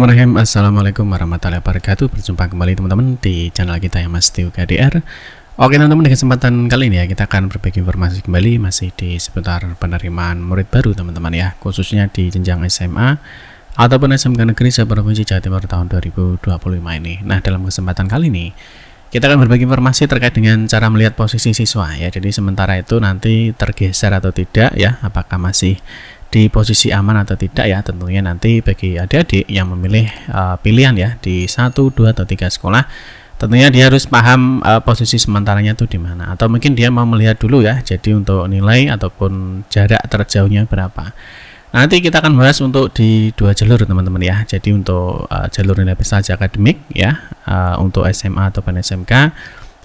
Bismillahirrahmanirrahim. Assalamualaikum warahmatullahi wabarakatuh. Berjumpa kembali teman-teman di channel kita yang Mas Tio KDR. Oke teman-teman, di kesempatan kali ini ya kita akan berbagi informasi kembali masih di seputar penerimaan murid baru teman-teman ya, khususnya di jenjang SMA ataupun SMK Negeri Provinsi Jawa Timur tahun 2025 ini. Nah, dalam kesempatan kali ini kita akan berbagi informasi terkait dengan cara melihat posisi siswa ya. Jadi sementara itu nanti tergeser atau tidak ya, apakah masih di posisi aman atau tidak ya, tentunya nanti bagi adik-adik yang memilih pilihan ya di 1, 2, atau 3 sekolah, tentunya dia harus paham posisi sementaranya itu di mana, atau mungkin dia mau melihat dulu ya, jadi untuk nilai ataupun jarak terjauhnya berapa. Nanti kita akan bahas untuk di 2 jalur teman-teman ya, jadi untuk jalur nilai prestasi akademik ya, untuk SMA ataupun SMK,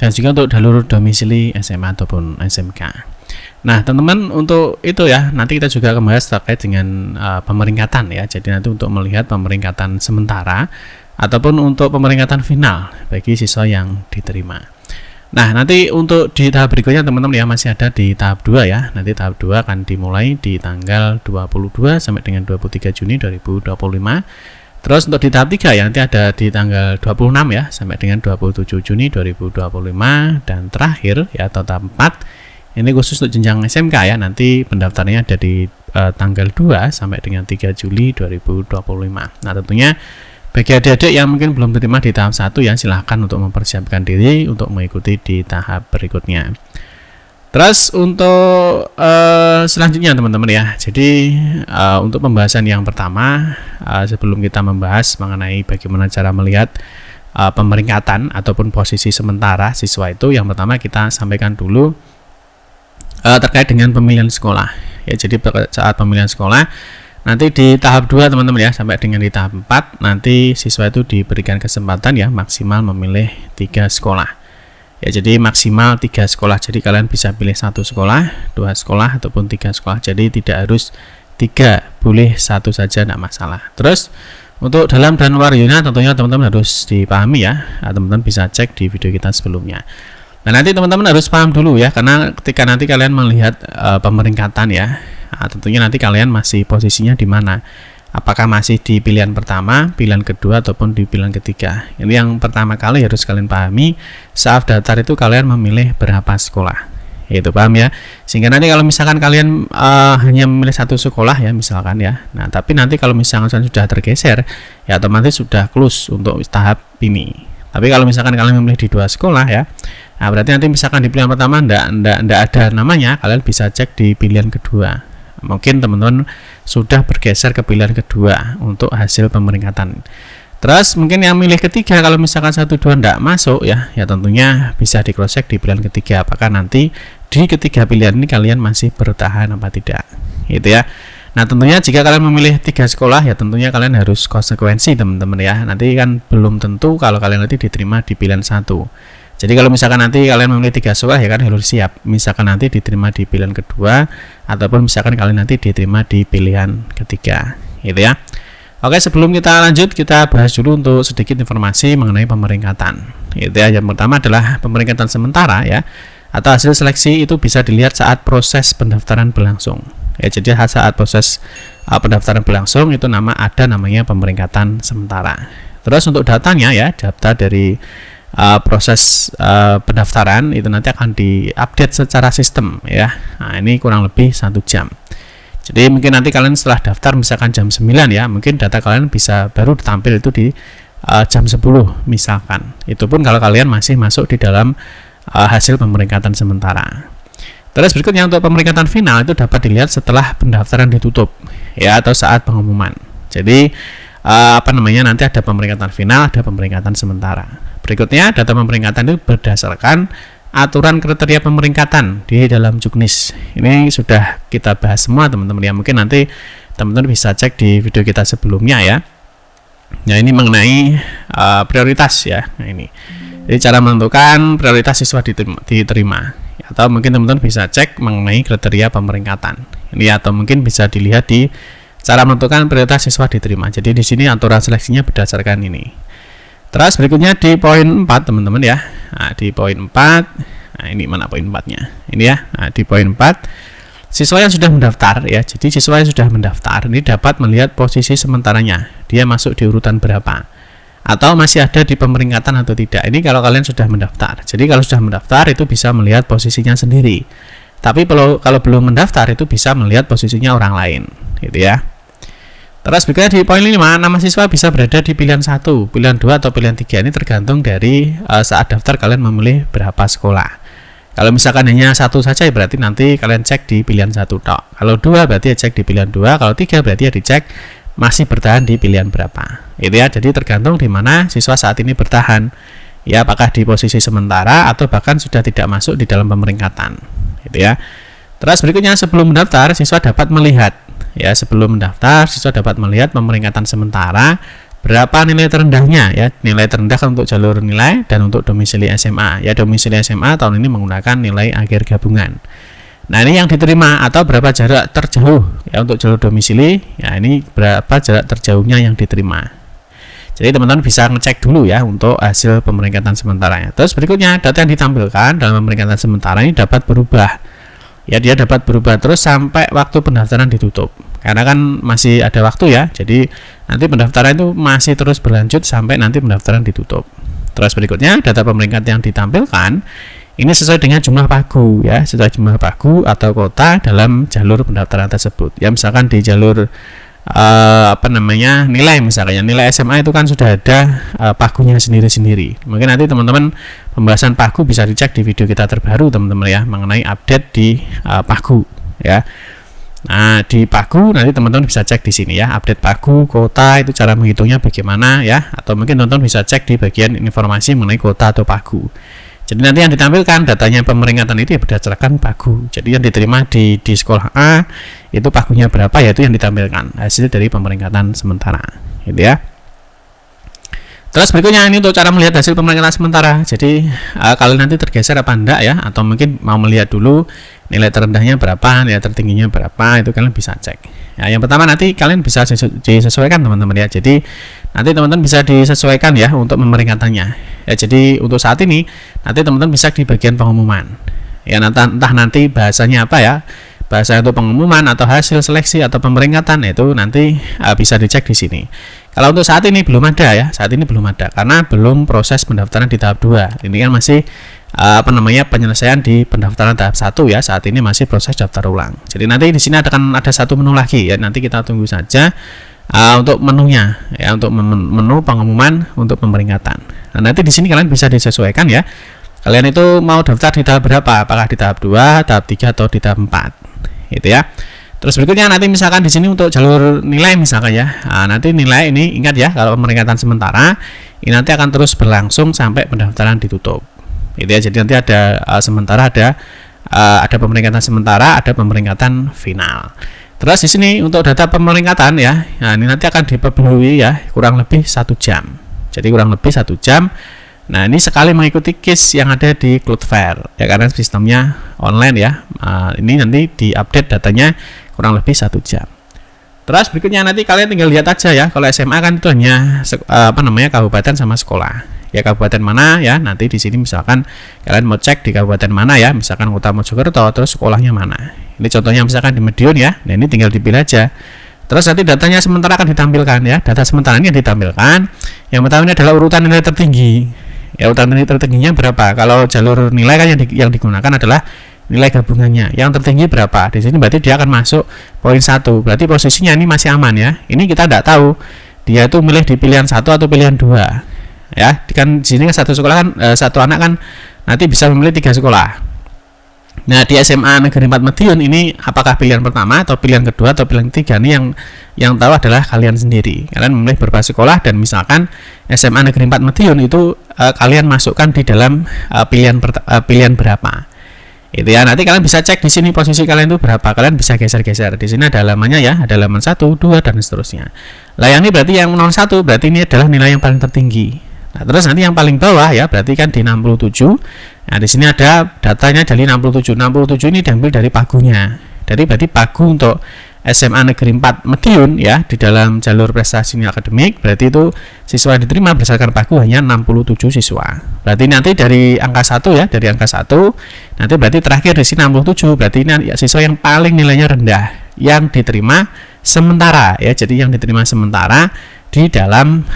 dan juga untuk jalur domisili SMA ataupun SMK. Nah teman-teman, untuk itu ya nanti kita juga akan bahas terkait dengan pemeringkatan ya. Jadi nanti untuk melihat pemeringkatan sementara ataupun untuk pemeringkatan final bagi siswa yang diterima. Nah nanti untuk di tahap berikutnya teman-teman ya, masih ada di tahap 2 ya. Nanti tahap 2 akan dimulai di tanggal 22 sampai dengan 23 Juni 2025. Terus untuk di tahap 3 ya nanti ada di tanggal 26 ya sampai dengan 27 Juni 2025. Dan terakhir ya atau tahap 4 ini khusus untuk jenjang SMK ya, nanti pendaftarannya ada di tanggal 2 sampai dengan 3 Juli 2025. Nah tentunya bagi adik-adik yang mungkin belum terima di tahap 1 ya, silahkan untuk mempersiapkan diri untuk mengikuti di tahap berikutnya. Terus untuk selanjutnya teman-teman ya, jadi untuk pembahasan yang pertama, sebelum kita membahas mengenai bagaimana cara melihat pemeringkatan ataupun posisi sementara siswa itu, yang pertama kita sampaikan dulu terkait dengan pemilihan sekolah ya. Jadi saat pemilihan sekolah nanti di tahap 2 teman-teman ya, sampai dengan di tahap 4 nanti siswa itu diberikan kesempatan ya maksimal memilih 3 sekolah ya. Jadi maksimal 3 sekolah, jadi kalian bisa pilih 1 sekolah, 2 sekolah ataupun 3 sekolah, jadi tidak harus 3, boleh 1 saja, tidak masalah. Terus untuk dalam dan luar zona tentunya teman-teman harus dipahami ya, teman-teman bisa cek di video kita sebelumnya. Nah nanti teman-teman harus paham dulu ya, karena ketika nanti kalian melihat pemeringkatan ya, tentunya nanti kalian masih posisinya di mana, apakah masih di pilihan pertama, pilihan kedua, ataupun di pilihan ketiga. Ini yang pertama kali harus kalian pahami, saat daftar itu kalian memilih berapa sekolah, itu paham ya. Sehingga nanti kalau misalkan kalian hanya memilih 1 sekolah ya misalkan ya, nah tapi nanti kalau misalkan sudah tergeser ya otomatis sudah close untuk tahap ini. Tapi kalau misalkan kalian memilih di 2 sekolah ya, nah berarti nanti misalkan di pilihan pertama ndak ada namanya, kalian bisa cek di pilihan kedua. Mungkin teman-teman sudah bergeser ke pilihan kedua untuk hasil pemeringkatan. Terus mungkin yang milih ketiga, kalau misalkan 1, 2 ndak masuk ya, ya tentunya bisa di cross check di pilihan ketiga, apakah nanti di ketiga pilihan ini kalian masih bertahan apa tidak, gitu ya. Nah tentunya jika kalian memilih 3 sekolah ya tentunya kalian harus konsekuensi teman-teman ya. Nanti kan belum tentu kalau kalian nanti diterima di pilihan 1. Jadi kalau misalkan nanti kalian memilih 3 sekolah ya kan harus siap, misalkan nanti diterima di pilihan kedua ataupun misalkan kalian nanti diterima di pilihan ketiga, gitu ya. Oke, sebelum kita lanjut kita bahas dulu untuk sedikit informasi mengenai pemeringkatan, gitu ya. Yang pertama adalah pemeringkatan sementara ya, atau hasil seleksi itu bisa dilihat saat proses pendaftaran berlangsung ya. Jadi saat proses pendaftaran berlangsung itu namanya pemeringkatan sementara. Terus untuk datanya ya, data dari proses pendaftaran itu nanti akan diupdate secara sistem ya. Nah ini kurang lebih 1 jam. Jadi mungkin nanti kalian setelah daftar misalkan jam 9 ya, mungkin data kalian bisa baru tampil itu di jam 10 misalkan. Itu pun kalau kalian masih masuk di dalam hasil pemeringkatan sementara. Terus berikutnya untuk pemeringkatan final itu dapat dilihat setelah pendaftaran ditutup ya, atau saat pengumuman. Jadi nanti ada pemeringkatan final, ada pemeringkatan sementara. Berikutnya data pemeringkatan itu berdasarkan aturan kriteria pemeringkatan di dalam Juknis. Ini sudah kita bahas semua teman-teman ya, mungkin nanti teman-teman bisa cek di video kita sebelumnya ya. Nah ini mengenai prioritas ya. Nah ini jadi cara menentukan prioritas siswa diterima, atau mungkin teman-teman bisa cek mengenai kriteria pemeringkatan ini, atau mungkin bisa dilihat di cara menentukan prioritas siswa diterima. Jadi di sini aturan seleksinya berdasarkan ini. Terus berikutnya di poin 4 teman-teman ya. Nah, di poin 4, nah ini mana poin 4-nya? Ini ya. Nah, di poin 4 Siswa yang sudah mendaftar ya, jadi siswa yang sudah mendaftar ini dapat melihat posisi sementaranya, dia masuk di urutan berapa, atau masih ada di pemeringkatan atau tidak. Ini kalau kalian sudah mendaftar. Jadi kalau sudah mendaftar itu bisa melihat posisinya sendiri. Tapi kalau belum mendaftar itu bisa melihat posisinya orang lain, gitu ya. Terus berikutnya di poin 5, nama siswa bisa berada di pilihan 1, pilihan 2 atau pilihan 3. Ini tergantung dari saat daftar kalian memilih berapa sekolah. Kalau misalkan hanya 1 saja ya berarti nanti kalian cek di pilihan 1 tok. Kalau 2 berarti ya cek di pilihan 2, kalau 3 berarti ya dicek masih bertahan di pilihan berapa. Itu ya, jadi tergantung di mana siswa saat ini bertahan. Ya, apakah di posisi sementara atau bahkan sudah tidak masuk di dalam pemeringkatan. Gitu ya. Terus berikutnya sebelum mendaftar siswa dapat melihat ya, sebelum mendaftar siswa dapat melihat pemeringkatan sementara berapa nilai terendahnya ya, nilai terendah untuk jalur nilai dan untuk domisili SMA ya. Domisili SMA tahun ini menggunakan nilai akhir gabungan. Nah, ini yang diterima atau berapa jarak terjauh ya untuk jalur domisili ya, ini berapa jarak terjauhnya yang diterima. Jadi teman-teman bisa ngecek dulu ya untuk hasil pemeringkatan sementaranya. Terus berikutnya data yang ditampilkan dalam pemeringkatan sementara ini dapat berubah ya, dia dapat berubah terus sampai waktu pendaftaran ditutup. Karena kan masih ada waktu ya, jadi nanti pendaftaran itu masih terus berlanjut sampai nanti pendaftaran ditutup. Terus berikutnya data pemeringkat yang ditampilkan ini sesuai dengan jumlah pagu ya, sesuai jumlah pagu atau kota dalam jalur pendaftaran tersebut. Ya misalkan di jalur nilai, misalnya nilai SMA itu kan sudah ada pagunya sendiri-sendiri. Mungkin nanti teman-teman pembahasan pagu bisa dicek di video kita terbaru teman-teman ya, mengenai update di pagu ya. Nah, di pagu nanti teman-teman bisa cek di sini ya, update pagu, kota, itu cara menghitungnya bagaimana ya, atau mungkin teman-teman bisa cek di bagian informasi mengenai kota atau pagu. Jadi nanti yang ditampilkan datanya pemeringkatan itu ya berdasarkan pagu. Jadi yang diterima di sekolah A itu pagunya berapa, yaitu yang ditampilkan hasil dari pemeringkatan sementara, gitu ya. Terus berikutnya ini untuk cara melihat hasil pemeringkatan sementara. Jadi kalian nanti tergeser apa enggak ya, atau mungkin mau melihat dulu nilai terendahnya berapa, nilai tertingginya berapa, itu kalian bisa cek. Ya, yang pertama nanti kalian bisa disesuaikan teman-teman ya. Jadi nanti teman-teman bisa disesuaikan ya untuk pemeringkatannya. Ya, jadi untuk saat ini nanti teman-teman bisa di bagian pengumuman. Ya, entah nanti bahasanya apa ya, bahasa untuk pengumuman atau hasil seleksi atau pemeringkatan, itu nanti bisa dicek di sini. Kalau untuk saat ini belum ada ya, saat ini belum ada karena belum proses pendaftaran di tahap 2. Ini kan masih penyelesaian di pendaftaran tahap 1 ya. Saat ini masih proses daftar ulang. Jadi nanti di sini akan ada satu menu lagi ya. Nanti kita tunggu saja untuk menunya ya, untuk menu pengumuman untuk pemeringkatan. Nah, nanti di sini kalian bisa disesuaikan ya. Kalian itu mau daftar di tahap berapa? Apakah di tahap 2, tahap 3 atau di tahap 4? Gitu ya. Terus berikutnya nanti misalkan di sini untuk jalur nilai misalkan ya. Nah, nanti nilai ini ingat ya, kalau pemeringkatan sementara ini nanti akan terus berlangsung sampai pendaftaran ditutup. Gitu ya. Jadi nanti ada sementara, ada pemeringkatan sementara, ada pemeringkatan final. Terus di sini untuk data pemeringkatan ya, nah ini nanti akan diperbarui ya kurang lebih 1 jam. Jadi kurang lebih 1 jam. Nah, ini sekali mengikuti case yang ada di Cloudflare ya, karena sistemnya online ya. Ini nanti diupdate datanya kurang lebih 1 jam. Terus berikutnya nanti kalian tinggal lihat aja ya. Kalau SMA kan itu hanya kabupaten sama sekolah. Ya, kabupaten mana ya, nanti di sini misalkan kalian mau cek di kabupaten mana ya, misalkan Kota Mojokerto, terus sekolahnya mana. Ini contohnya misalkan di Madiun ya. Nah, ini tinggal dipilih aja. Terus nanti datanya sementara akan ditampilkan ya. Data sementara ini yang ditampilkan. Yang pertama ini adalah urutan nilai tertinggi. Ya, urutan nilai tertingginya berapa? Kalau jalur nilai kan yang digunakan adalah nilai gabungannya. Yang tertinggi berapa? Di sini berarti dia akan masuk poin 1. Berarti posisinya ini masih aman ya. Ini kita tidak tahu dia itu milih di pilihan 1 atau pilihan 2. Ya, kan di sini satu sekolah kan satu anak kan nanti bisa memilih 3 sekolah. Nah, di SMA Negeri 4 Madiun ini apakah pilihan pertama atau pilihan kedua atau pilihan ketiga, ini yang tahu adalah kalian sendiri. Kalian memilih beberapa sekolah dan misalkan SMA Negeri 4 Madiun itu kalian masukkan di dalam pilihan berapa. Itu ya, nanti kalian bisa cek di sini posisi kalian itu berapa. Kalian bisa geser-geser. Di sini ada halamannya ya, ada halaman 1, 2 dan seterusnya. Lah yang ini berarti yang 01 berarti ini adalah nilai yang paling tertinggi. Nah, terus nanti yang paling bawah ya berarti kan di 67. Nah, di sini ada datanya dari 67. 67 ini diambil dari pagunya. Jadi berarti pagu untuk SMA Negeri 4 Madiun ya di dalam jalur prestasi akademik, berarti itu siswa yang diterima berdasarkan pagu hanya 67 siswa. Berarti nanti dari angka 1 ya, dari angka 1 nanti berarti terakhir di sini 67, berarti ini siswa yang paling nilainya rendah yang diterima sementara ya. Jadi yang diterima sementara di dalam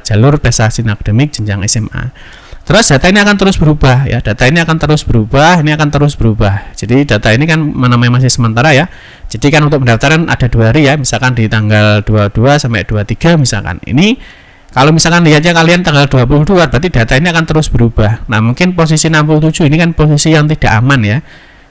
jalur prestasi akademik jenjang SMA. Terus data ini akan terus berubah ya, data ini akan terus berubah, ini akan terus berubah. Jadi data ini kan namanya masih sementara ya. Jadi kan untuk pendaftaran ada 2 hari ya, misalkan di tanggal 22 sampai 23 misalkan. Ini kalau misalkan lihatnya kalian tanggal 22, berarti data ini akan terus berubah. Nah, mungkin posisi 67 ini kan posisi yang tidak aman ya.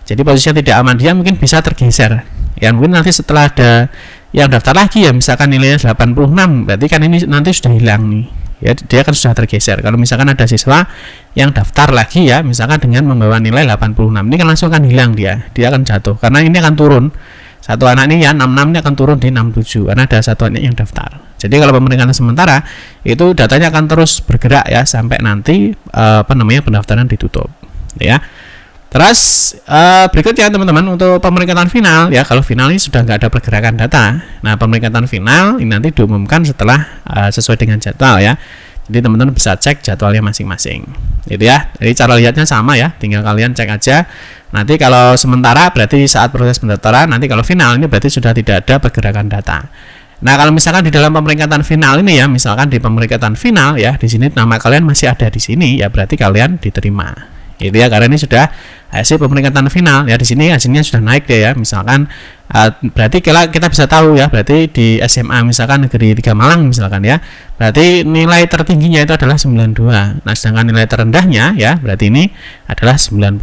Jadi posisi yang tidak aman dia mungkin bisa tergeser. Ya mungkin nanti setelah ada yang daftar lagi ya, misalkan nilainya 86, berarti kan ini nanti sudah hilang nih. Ya, dia kan sudah tergeser. Kalau misalkan ada siswa yang daftar lagi ya, misalkan dengan membawa nilai 86, ini kan langsung akan hilang dia akan jatuh, karena ini akan turun. Satu anak ini ya 66 ini akan turun di 67 karena ada satu anak yang daftar. Jadi kalau pemeriksaan sementara itu datanya akan terus bergerak ya sampai nanti pendaftaran ditutup ya. Terus berikutnya teman-teman untuk pemeriksaan final ya, kalau final ini sudah nggak ada pergerakan data. Nah, pemeriksaan final ini nanti diumumkan setelah sesuai dengan jadwal ya. Jadi teman-teman bisa cek jadwalnya masing-masing. Gitu ya. Jadi cara lihatnya sama ya, tinggal kalian cek aja. Nanti kalau sementara berarti saat proses pendaftaran, nanti kalau final ini berarti sudah tidak ada pergerakan data. Nah, kalau misalkan di dalam pemeriksaan final ini ya, misalkan di pemeriksaan final ya, di sini nama kalian masih ada di sini ya, berarti kalian diterima. Gitu ya, karena ini sudah hasil pemeriksaan final ya, di sini hasilnya sudah naik deh ya. Misalkan berarti kita bisa tahu ya, berarti di SMA misalkan Negeri 3 Malang misalkan ya, berarti nilai tertingginya itu adalah 92. Nah, sedangkan nilai terendahnya ya berarti ini adalah 90.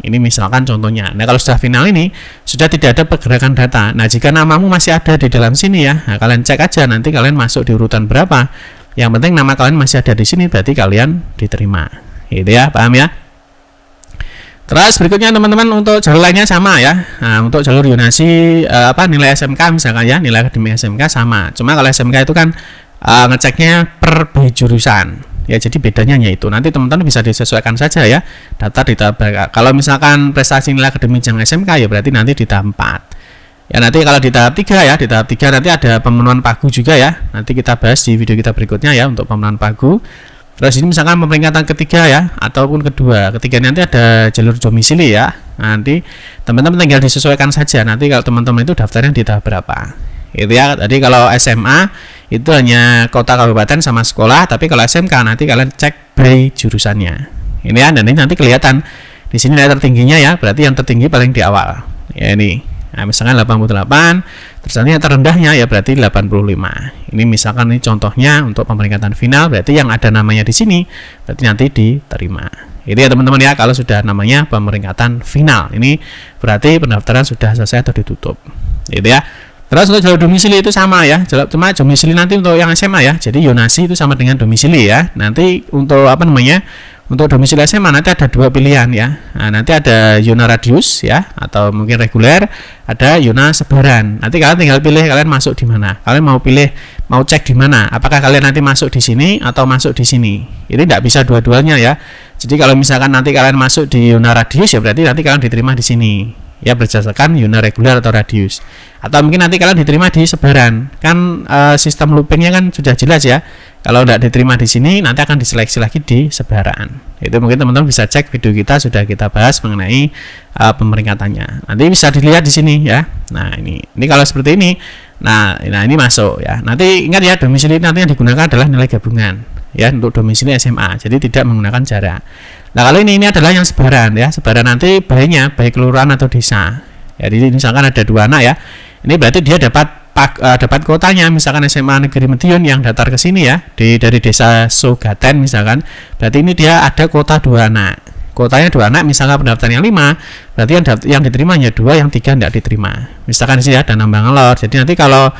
Ini misalkan contohnya. Nah, kalau sudah final ini sudah tidak ada pergerakan data. Nah, jika namamu masih ada di dalam sini ya, nah, kalian cek aja nanti kalian masuk di urutan berapa. Yang penting nama kalian masih ada di sini, berarti kalian diterima. Gitu ya, paham ya? Terus berikutnya teman-teman untuk jalur lainnya sama ya. Nah, untuk jalur yonasi nilai SMK misalkan ya, nilai akademik SMK sama. Cuma kalau SMK itu kan ngeceknya per B jurusan. Ya, jadi bedanya hanya itu. Nanti teman-teman bisa disesuaikan saja ya. Data di tahap kalau misalkan prestasi nilai akademik jenjang SMK ya berarti nanti di tahap 4. Ya, nanti kalau di tahap 3 ya, di tahap 3 nanti ada pemenuhan pagu juga ya. Nanti kita bahas di video kita berikutnya ya untuk pemenuhan pagu. Terus ini misalkan pemeringkatan ketiga ya, ataupun kedua. Ketiga nanti ada jalur domisili ya. Nanti teman-teman tinggal disesuaikan saja. Nanti kalau teman-teman itu daftarnya di tahap berapa. Gitu ya. Tadi kalau SMA itu hanya kota kabupaten sama sekolah, tapi kalau SMK nanti kalian cek by jurusannya. Ini ya, dan ini nanti kelihatan di sini nilai tertingginya ya, berarti yang tertinggi paling di awal. Ya ini. Nah, misalkan 88, terus nanti yang terendahnya ya berarti 85. Ini misalkan ini contohnya untuk pemeringkatan final, berarti yang ada namanya di sini berarti nanti diterima. Itu ya teman-teman ya, kalau sudah namanya pemeringkatan final. Ini berarti pendaftaran sudah selesai atau ditutup. Gitu ya. Terus untuk jalur domisili itu sama ya. Cuma domisili nanti untuk yang SMA ya. Jadi yonasi itu sama dengan domisili ya. Nanti untuk untuk domisili SMA nanti ada 2 pilihan ya. Nah, nanti ada yona radius ya, atau mungkin reguler, ada yona sebaran. Nanti kalian tinggal pilih kalian masuk di mana. Kalian mau cek di mana? Apakah kalian nanti masuk di sini atau masuk di sini? Ini tidak bisa dua-duanya ya. Jadi kalau misalkan nanti kalian masuk di yona radius ya berarti nanti kalian diterima di sini. Ya, berdasarkan yona reguler atau radius. Atau mungkin nanti kalian diterima di sebaran. Kan sistem loopingnya kan sudah jelas ya. Kalau tidak diterima di sini, nanti akan diseleksi lagi di sebaran. Itu mungkin teman-teman bisa cek video kita, sudah kita bahas mengenai pemeringkatannya. Nanti bisa dilihat di sini ya. Nah, ini kalau seperti ini. Nah ini masuk ya. Nanti ingat ya, domisili nanti yang digunakan adalah nilai gabungan ya untuk domisili SMA. Jadi tidak menggunakan jarak. Nah, kalau ini adalah yang sebaran ya. Sebaran nanti baiknya baik kelurahan atau desa. Jadi misalkan ada 2 anak ya. Ini berarti dia dapat kotanya, misalkan SMA Negeri Madiun yang datar ke sini ya, dari desa Sogaten misalkan, berarti ini dia ada kota 2 anak. Kotanya 2 anak, misalkan pendaftaran yang 5, berarti yang diterima hanya 2, yang 3 tidak diterima. Misalkan di sini ada Nambangalor. Jadi nanti kalau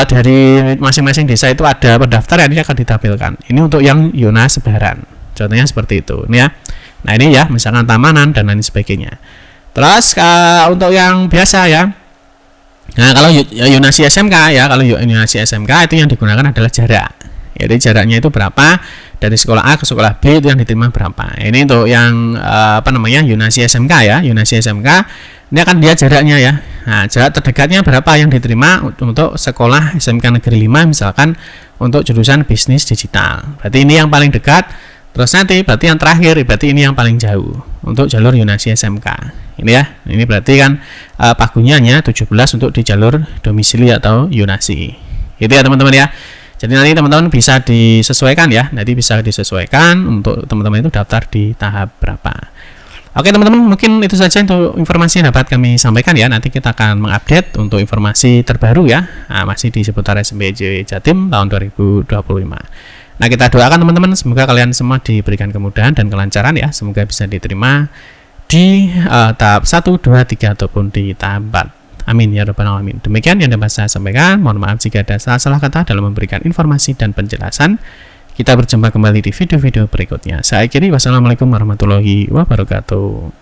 dari masing-masing desa itu ada pendaftaran, ini akan ditampilkan. Ini untuk yang yona sebaran. Contohnya seperti itu, ini ya. Nah, ini ya, misalkan Tamanan dan lain sebagainya. Terus untuk yang biasa ya. Nah, kalau yonasi SMK ya, kalau yonasi SMK itu yang digunakan adalah jarak. Jadi jaraknya itu berapa dari sekolah A ke sekolah B, itu yang diterima berapa. Ini untuk yang yonasi SMK ya, yonasi SMK ini akan dia jaraknya ya. Nah, jarak terdekatnya berapa yang diterima untuk sekolah SMK Negeri 5 misalkan untuk jurusan bisnis digital. Berarti ini yang paling dekat. Terus nanti berarti yang terakhir, berarti ini yang paling jauh untuk jalur Yunasi SMK. Ini ya, ini berarti kan pagunya hanya 17 untuk di jalur domisili atau Yunasi. Itu ya teman-teman ya. Jadi nanti teman-teman bisa disesuaikan ya. Nanti bisa disesuaikan untuk teman-teman itu daftar di tahap berapa. Oke teman-teman, mungkin itu saja untuk informasi yang dapat kami sampaikan ya. Nanti kita akan mengupdate untuk informasi terbaru ya. Nah, masih di seputar SMPJ Jatim tahun 2025. Nah, kita doakan teman-teman semoga kalian semua diberikan kemudahan dan kelancaran ya. Semoga bisa diterima di tahap 1, 2, 3 ataupun di tahap 4. Amin ya rabbal alamin. Demikian yang dapat saya sampaikan. Mohon maaf jika ada salah-salah kata dalam memberikan informasi dan penjelasan. Kita berjumpa kembali di video-video berikutnya. Saya akhiri, wassalamualaikum warahmatullahi wabarakatuh.